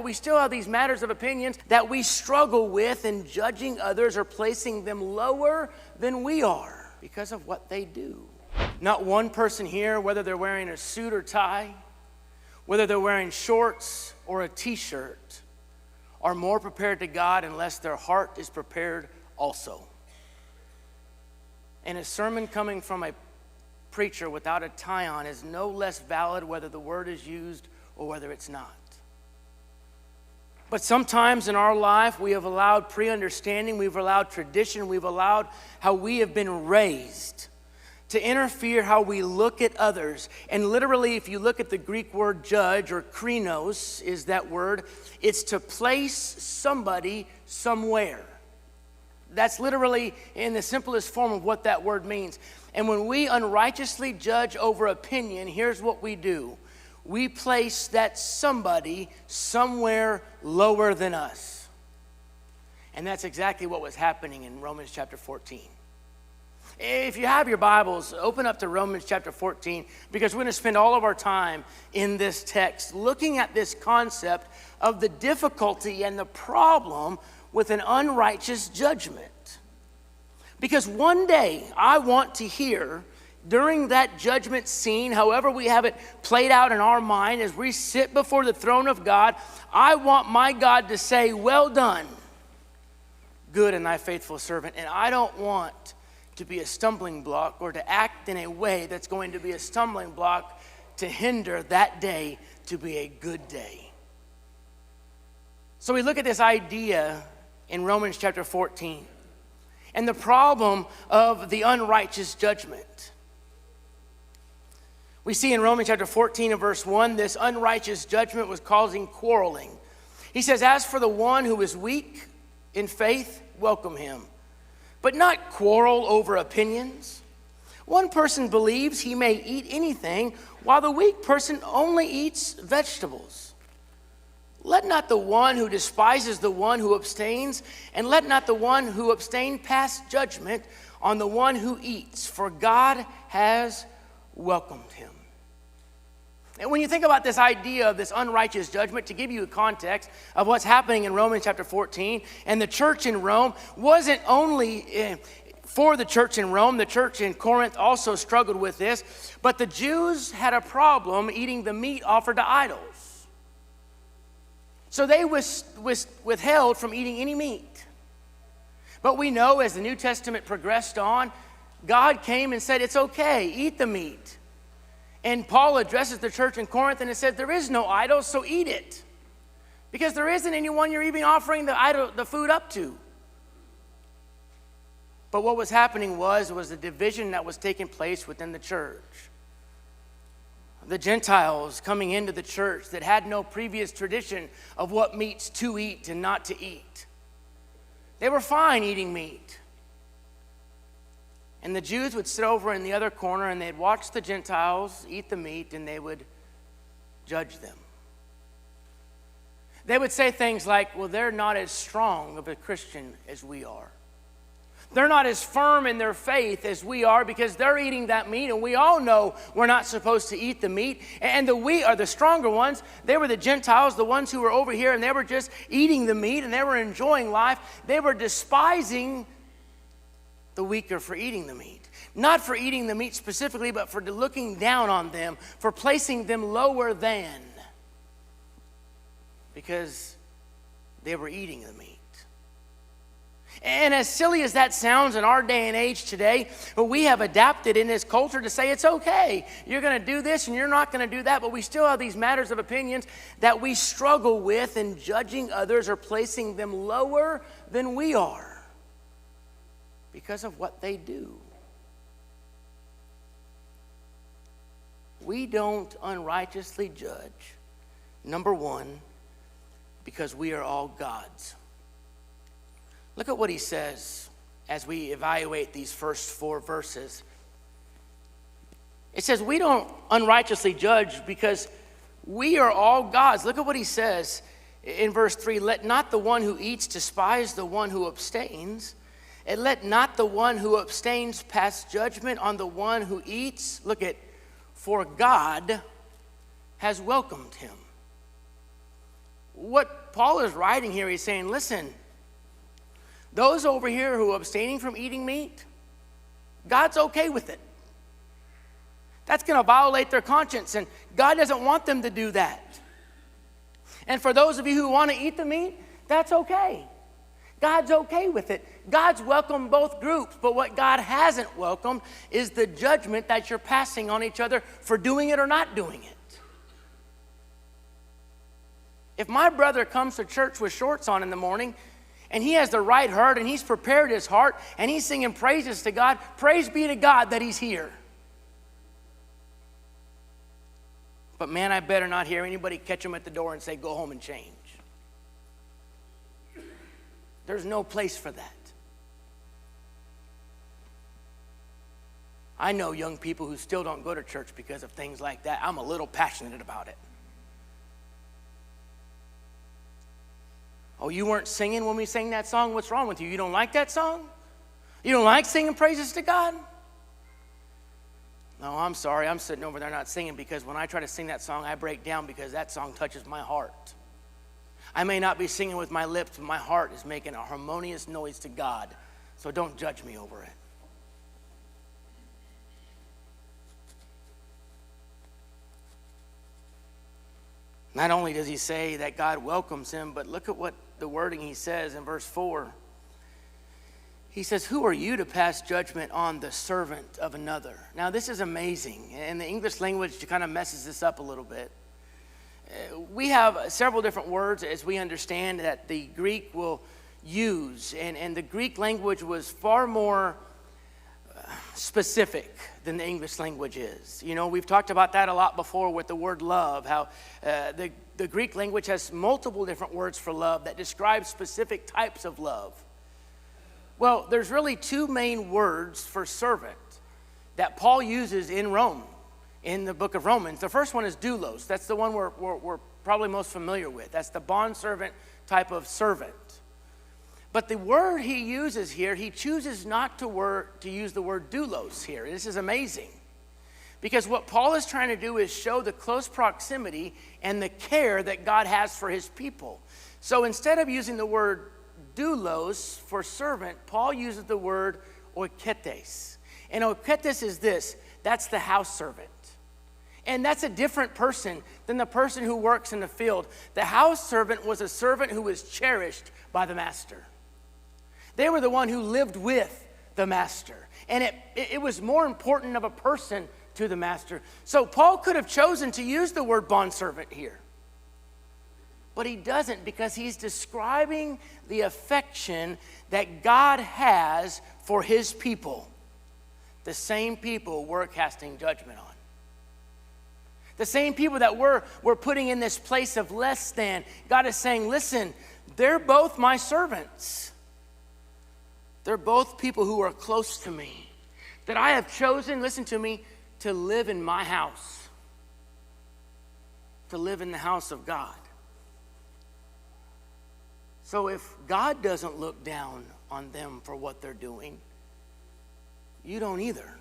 we still have these matters of opinions that we struggle with in judging others or placing them lower than we are because of what they do. Not one person here, whether they're wearing a suit or tie, whether they're wearing shorts or a t-shirt, are more prepared to God unless their heart is prepared also. And a sermon coming from a preacher without a tie on is no less valid whether the word is used or whether it's not. But sometimes in our life we have allowed pre-understanding, we've allowed tradition, we've allowed how we have been raised to interfere how we look at others. And literally, if you look at the Greek word judge, or krinos is that word, it's to place somebody somewhere. That's literally in the simplest form of what that word means. And when we unrighteously judge over opinion, here's what we do. We place that somebody somewhere lower than us. And that's exactly what was happening in Romans chapter 14. If you have your Bibles, open up to Romans chapter 14, because we're going to spend all of our time in this text looking at this concept of the difficulty and the problem with an unrighteous judgment. Because one day I want to hear during that judgment scene, however we have it played out in our mind as we sit before the throne of God, I want my God to say, "Well done, good and thy faithful servant." And I don't want to be a stumbling block or to act in a way that's going to be a stumbling block to hinder that day to be a good day. So we look at this idea in Romans chapter 14 and the problem of the unrighteous judgment. We see in Romans chapter 14 and verse 1, this unrighteous judgment was causing quarreling. He says, "As for the one who is weak in faith, welcome him, but not quarrel over opinions. One person believes he may eat anything, while the weak person only eats vegetables. Let not the one who despises the one who abstains, and let not the one who abstains pass judgment on the one who eats, for God has welcomed him." And when you think about this idea of this unrighteous judgment, to give you a context of what's happening in Romans chapter 14, and the church in Rome wasn't only for the church in Rome, the church in Corinth also struggled with this, but the Jews had a problem eating the meat offered to idols. So they withheld from eating any meat. But we know as the New Testament progressed on, God came and said, "It's okay, eat the meat." And Paul addresses the church in Corinth and it says, "There is no idol, so eat it. Because there isn't anyone you're even offering the food up to." But what was happening was the division that was taking place within the church. The Gentiles coming into the church that had no previous tradition of what meats to eat and not to eat. They were fine eating meat. And the Jews would sit over in the other corner and they'd watch the Gentiles eat the meat and they would judge them. They would say things like, "Well, they're not as strong of a Christian as we are. They're not as firm in their faith as we are because they're eating that meat, and we all know we're not supposed to eat the meat." And we are the stronger ones. They were the Gentiles, the ones who were over here, and they were just eating the meat and they were enjoying life. They were despising the weaker for eating the meat. Not for eating the meat specifically, but for looking down on them, for placing them lower than, because they were eating the meat. And as silly as that sounds in our day and age today, we have adapted in this culture to say it's okay. You're going to do this and you're not going to do that, but we still have these matters of opinions that we struggle with in judging others or placing them lower than we are because of what they do. We don't unrighteously judge, number one, because we are all God's. Look at what he says as we evaluate these first 4 verses. It says we don't unrighteously judge because we are all God's. Look at what he says in verse 3. "Let not the one who eats despise the one who abstains, and let not the one who abstains pass judgment on the one who eats." Look at, "For God has welcomed him." what Paul is writing here, he's saying, listen, those over here who are abstaining from eating meat, God's okay with it. That's going to violate their conscience, and God doesn't want them to do that. And for those of you who want to eat the meat, that's okay. God's okay with it. God's welcomed both groups, but what God hasn't welcomed is the judgment that you're passing on each other for doing it or not doing it. If my brother comes to church with shorts on in the morning, and he has the right heart, and he's prepared his heart, and he's singing praises to God, praise be to God that he's here. But man, I better not hear anybody catch him at the door and say, go home and change. There's no place for that. I know young people who still don't go to church because of things like that. I'm a little passionate about it. Oh, you weren't singing when we sang that song? What's wrong with you? You don't like that song? You don't like singing praises to God? No, I'm sorry. I'm sitting over there not singing because when I try to sing that song, I break down because that song touches my heart. I may not be singing with my lips, but my heart is making a harmonious noise to God. So don't judge me over it. Not only does he say that God welcomes him, but look at what the wording he says in verse 4. He says, who are you to pass judgment on the servant of another? Now, this is amazing. And the English language kind of messes this up a little bit. We have several different words, as we understand, that the Greek will use. And the Greek language was far more specific than the English language is. You know, we've talked about that a lot before with the word love, how the Greek language has multiple different words for love that describe specific types of love. Well, there's really two main words for servant that Paul uses in Rome, in the book of Romans. The first one is doulos. That's the one we're probably most familiar with. That's the bondservant type of servant. But the word he uses here, he chooses not to use the word doulos here. This is amazing. Because what Paul is trying to do is show the close proximity and the care that God has for his people. So instead of using the word doulos for servant, Paul uses the word oiketes. And oiketes is this, that's the house servant. And that's a different person than the person who works in the field. The house servant was a servant who was cherished by the master. They were the one who lived with the master. And it was more important of a person to the master. So Paul could have chosen to use the word bondservant here. But he doesn't, because he's describing the affection that God has for his people. The same people we're casting judgment on. The same people that we're putting in this place of less than. God is saying, listen, they're both my servants. They're both people who are close to me, that I have chosen, listen to me, to live in my house, to live in the house of God. So if God doesn't look down on them for what they're doing, you don't either.